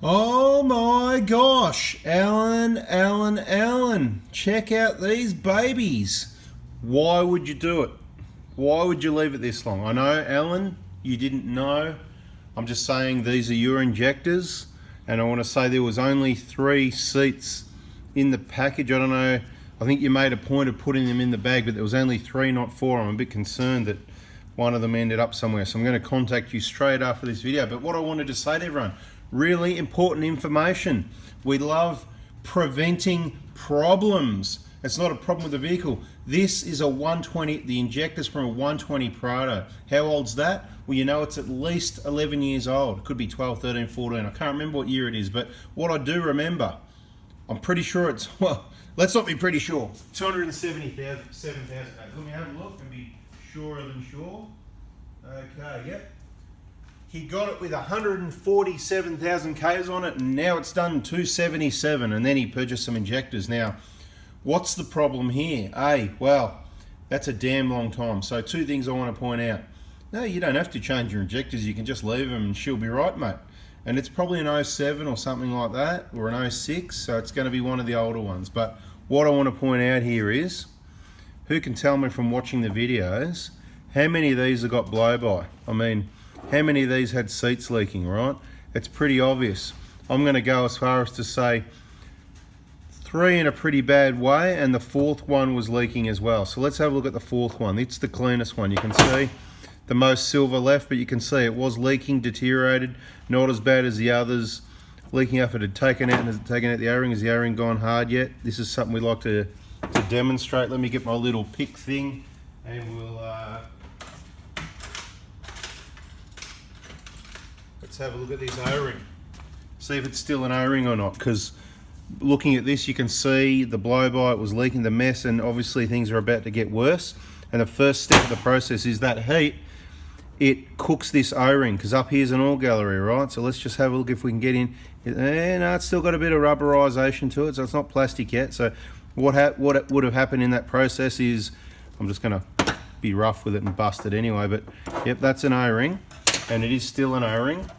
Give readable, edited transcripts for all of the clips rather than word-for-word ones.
Oh my gosh, Alan, check out these babies. Why would you do it? Why would you leave it this long? I know, Alan, you didn't know. I'm just saying these are your injectors, and I want to say there was only 3 seats in the package. I don't know, I think you made a point of putting them in the bag, but there was only 3, not 4. I'm a bit concerned that one of them ended up somewhere, so I'm going to contact you straight after this video. But what I wanted to say to everyone, really important information. We love preventing problems. It's not a problem with the vehicle. This is a 120, the injector's from a 120 PRADO. How old's that? Well, you know it's at least 11 years old. It could be 12, 13, 14. I can't remember what year it is, but what I do remember, I'm pretty sure it's, well, let's not be pretty sure. 277,000. Let me have a look and be surer than sure. Okay, yep. He got it with 147,000 Ks on it, and now it's done 277, and then he purchased some injectors. Now, what's the problem here? Well, that's a damn long time. So 2 things I want to point out. No, you don't have to change your injectors. You can just leave them and she'll be right, mate. And it's probably an 07 or something like that, or an 06, so it's going to be one of the older ones. But what I want to point out here is, who can tell me from watching the videos, how many of these have got blow-by? I mean, how many of these had seats leaking, right? It's pretty obvious. I'm going to go as far as to say 3 in a pretty bad way, and the 4th one was leaking as well. So let's have a look at the 4th one. It's the cleanest one. You can see the most silver left, but you can see it was leaking, deteriorated, not as bad as the others. Leaking after it had taken out the O-ring. Has the O-ring gone hard yet? This is something we like to demonstrate. Let me get my little pick thing, and we'll let's have a look at this O-ring. See if it's still an O-ring or not, because looking at this you can see the blow-by, it was leaking, the mess, and obviously things are about to get worse. And the first step of the process is that heat. It cooks this O-ring, because up here's an oil gallery, right? So let's just have a look if we can get in. No, it's still got a bit of rubberization to it, so it's not plastic yet. So what would have happened in that process is, I'm just going to be rough with it and bust it anyway, but yep, that's an O-ring, and it is still an O-ring.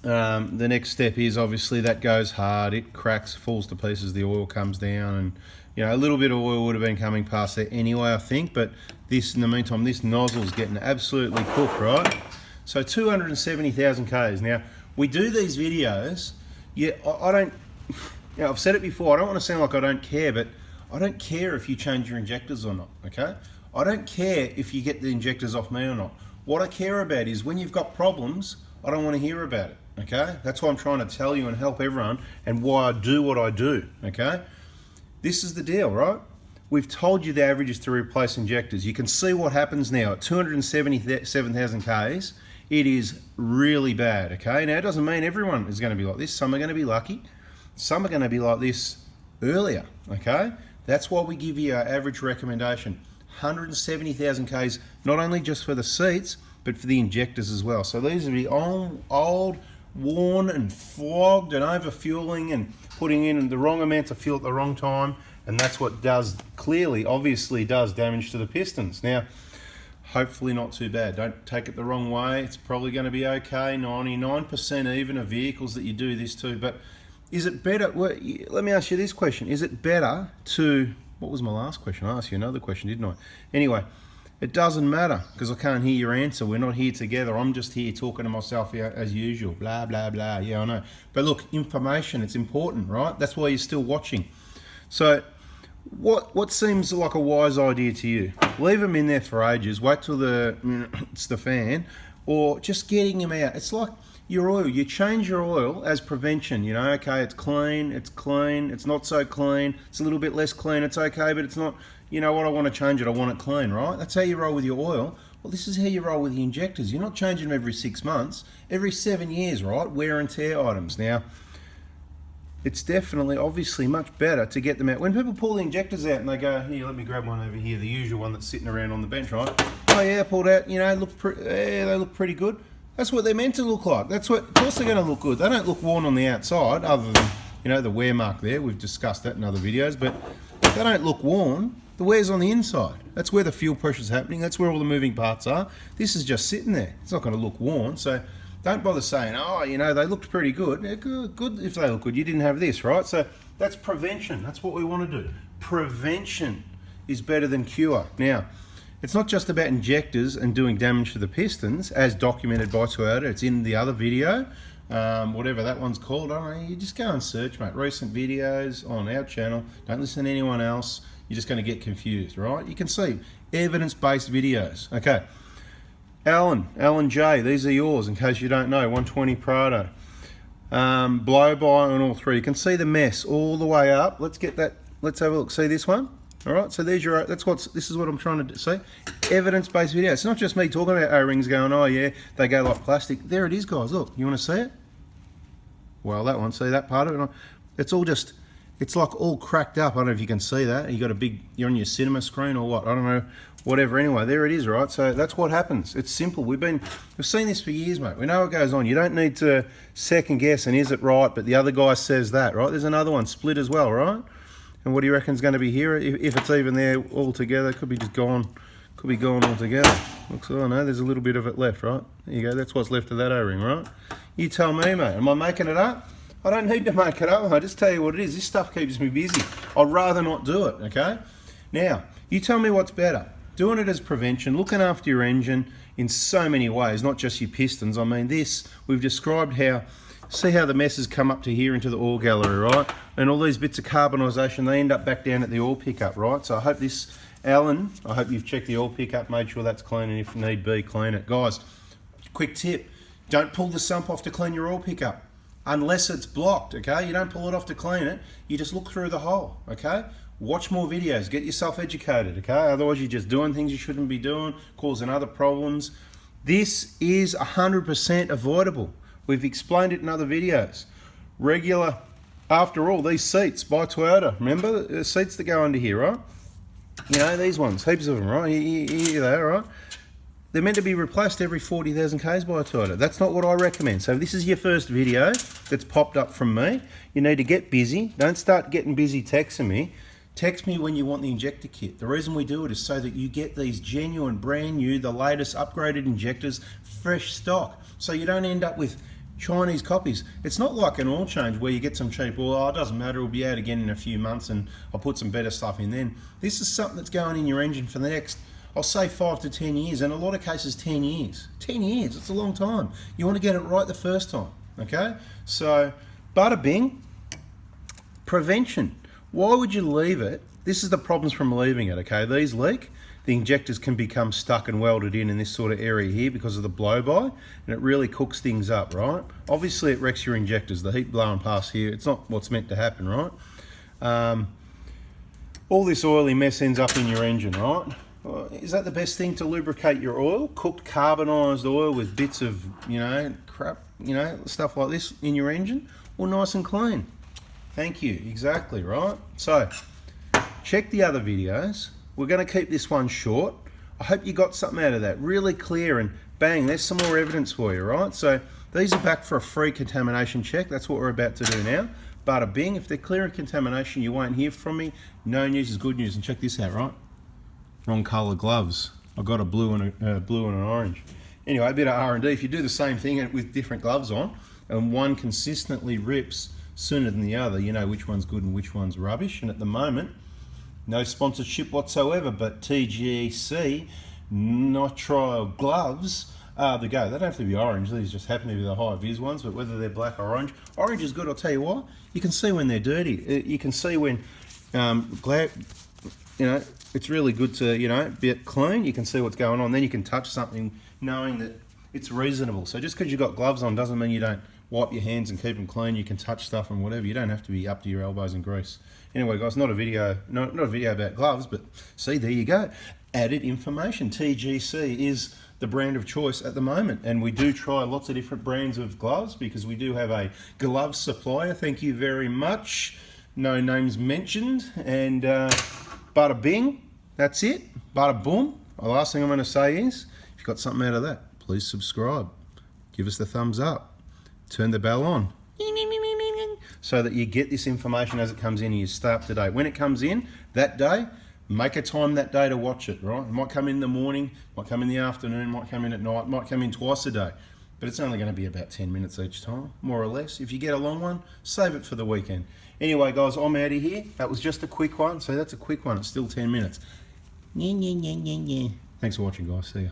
The next step is obviously that goes hard, it cracks, falls to pieces, the oil comes down, and you know, a little bit of oil would have been coming past there anyway, I think, but this, in the meantime, this nozzle's getting absolutely cooked, right? So 270,000 Ks. Now, we do these videos, yeah, I don't, you know, I've said it before, I don't want to sound like I don't care, but I don't care if you change your injectors or not, okay? I don't care if you get the injectors off me or not. What I care about is when you've got problems, I don't want to hear about it, okay? That's why I'm trying to tell you and help everyone, and why I do what I do, okay? This is the deal, right? We've told you the average is to replace injectors. You can see what happens now at 277,000 Ks. It is really bad, okay? Now, it doesn't mean everyone is going to be like this. Some are going to be lucky. Some are going to be like this earlier, okay? That's why we give you our average recommendation. 170,000 Ks, not only just for the seats, but for the injectors as well. So these are the old, worn and flogged and over-fueling and putting in the wrong amount of fuel at the wrong time, and that's what does, clearly, obviously does damage to the pistons. Now, hopefully not too bad. Don't take it the wrong way. It's probably going to be okay. 99% even of vehicles that you do this to. But is it better, well, let me ask you this question. Is it better to, what was my last question? I asked you another question, didn't I? Anyway, it doesn't matter, because I can't hear your answer. We're not here together. I'm just here talking to myself here as usual. Blah, blah, blah. Yeah, I know. But look, information, it's important, right? That's why you're still watching. So what seems like a wise idea to you? Leave them in there for ages. Wait till it's the fan, or just getting them out. It's like your oil. You change your oil as prevention. You know, okay, it's clean, it's not so clean, it's a little bit less clean, it's okay, but it's not, you know what, I want to change it, I want it clean, right? That's how you roll with your oil. Well, this is how you roll with the injectors. You're not changing them every 6 months, every 7 years, right? Wear and tear items. Now, it's definitely, obviously, much better to get them out. When people pull the injectors out and they go, here, let me grab one over here, the usual one that's sitting around on the bench, right? Oh yeah, pulled out, you know, they look pretty good. That's what they're meant to look like. That's what, of course they're going to look good. They don't look worn on the outside, other than, you know, the wear mark there. We've discussed that in other videos, but they don't look worn. The wear's on the inside. That's where the fuel pressure's happening. That's where all the moving parts are. This is just sitting there. It's not going to look worn. So Don't bother saying, oh, you know, they looked pretty good. Yeah, good if they look good. You didn't have this, right? So that's prevention. That's what we want to do. Prevention is better than cure. Now, it's not just about injectors and doing damage to the pistons, as documented by Toyota. It's in the other video, whatever that one's called. I don't know. You just go and search, mate. Recent videos on our channel. Don't listen to anyone else. You're just going to get confused, right? You can see evidence-based videos. Okay. Alan J, these are yours in case you don't know. 120 Prado. Blow by on all three. You can see the mess all the way up. Let's get that. Let's have a look. See this one? All right. So there's your. This is what I'm trying to see. Evidence-based video. It's not just me talking about O-rings going, oh yeah, they go like plastic. There it is, guys. Look. You want to see it? Well, that one. See that part of it? It's all just. It's like all cracked up. I don't know if you can see that. You got a big. You're on your cinema screen or what? I don't know. Whatever. Anyway, there it is, right? So that's what happens. It's simple. We've seen this for years, mate. We know what goes on. You don't need to second guess and is it right, but the other guy says that, right? There's another one, split as well, right? And what do you reckon is going to be here? If it's even there all together, could be just gone. Could be gone altogether. Looks. Oh no, there's a little bit of it left, right? There you go. That's what's left of that O-ring, right? You tell me, mate. Am I making it up? I don't need to make it up. I just tell you what it is. This stuff keeps me busy. I'd rather not do it. Okay. Now, you tell me what's better. Doing it as prevention, looking after your engine in so many ways, not just your pistons. I mean, this, we've described how, see how the messes come up to here into the oil gallery, right? And all these bits of carbonisation, they end up back down at the oil pickup, right? So I hope this, Alan, I hope you've checked the oil pickup, made sure that's clean, and if need be, clean it. Guys, quick tip, don't pull the sump off to clean your oil pickup. Unless it's blocked, okay? You don't pull it off to clean it, you just look through the hole, okay? Watch more videos, get yourself educated, okay? Otherwise you're just doing things you shouldn't be doing, causing other problems. This is 100% avoidable. We've explained it in other videos. Regular, after all, these seats by Toyota, remember the seats that go under here, right? You know, these ones, heaps of them, right? Here they are, right? They're meant to be replaced every 40,000 Ks by a Toyota. That's not what I recommend. So if this is your first video that's popped up from me, you need to get busy. Don't start getting busy texting me. Text me when you want the injector kit. The reason we do it is so that you get these genuine, brand new, the latest upgraded injectors, fresh stock. So you don't end up with Chinese copies. It's not like an oil change where you get some cheap oil. Oh, it doesn't matter, it'll be out again in a few months and I'll put some better stuff in then. This is something that's going in your engine for the next, I'll say 5 to 10 years, in a lot of cases 10 years. 10 years, it's a long time. You want to get it right the first time, okay? So, bada bing, prevention. Why would you leave it? This is the problems from leaving it, okay? These leak, the injectors can become stuck and welded in this sort of area here because of the blow-by, and it really cooks things up, right? Obviously it wrecks your injectors, the heat blowing past here, it's not what's meant to happen, right? All this oily mess ends up in your engine, right? Is that the best thing to lubricate your oil? Cooked carbonised oil with bits of, you know, crap, you know, stuff like this in your engine? Well, nice and clean. Thank you, exactly, right? So, check the other videos. We're going to keep this one short. I hope you got something out of that. Really clear, and bang, there's some more evidence for you, right? So, these are back for a free contamination check. That's what we're about to do now. Bada bing, if they're clear of contamination, you won't hear from me. No news is good news. And check this out, right? Wrong colour gloves. I've got a blue and an orange. Anyway, a bit of R&D. If you do the same thing with different gloves on, and one consistently rips sooner than the other, you know which one's good and which one's rubbish. And at the moment, no sponsorship whatsoever, but TGC nitrile gloves are the go. They don't have to be orange, these just happen to be the high vis ones, but whether they're black or orange, orange is good. I'll tell you what, you can see when they're dirty. You can see when, you know, it's really good to, you know, be clean. You can see what's going on. Then you can touch something knowing that it's reasonable. So just because you've got gloves on doesn't mean you don't wipe your hands and keep them clean. You can touch stuff and whatever. You don't have to be up to your elbows in grease. Anyway, guys, not a video about gloves, but see, there you go. Added information. TGC is the brand of choice at the moment, and we do try lots of different brands of gloves because we do have a glove supplier. Thank you very much. No names mentioned, and bada bing, that's it. Bada boom. The last thing I'm going to say is, if you got something out of that, please subscribe. Give us the thumbs up. Turn the bell on so that you get this information as it comes in and you stay up to date. When it comes in that day, make a time that day to watch it, right? It might come in the morning, might come in the afternoon, might come in at night, might come in twice a day. but it's only going to be about 10 minutes each time, more or less. If you get a long one, save it for the weekend. Anyway, guys, I'm out of here. That was just a quick one, so that's a quick one. It's still 10 minutes. Thanks for watching, guys. See ya.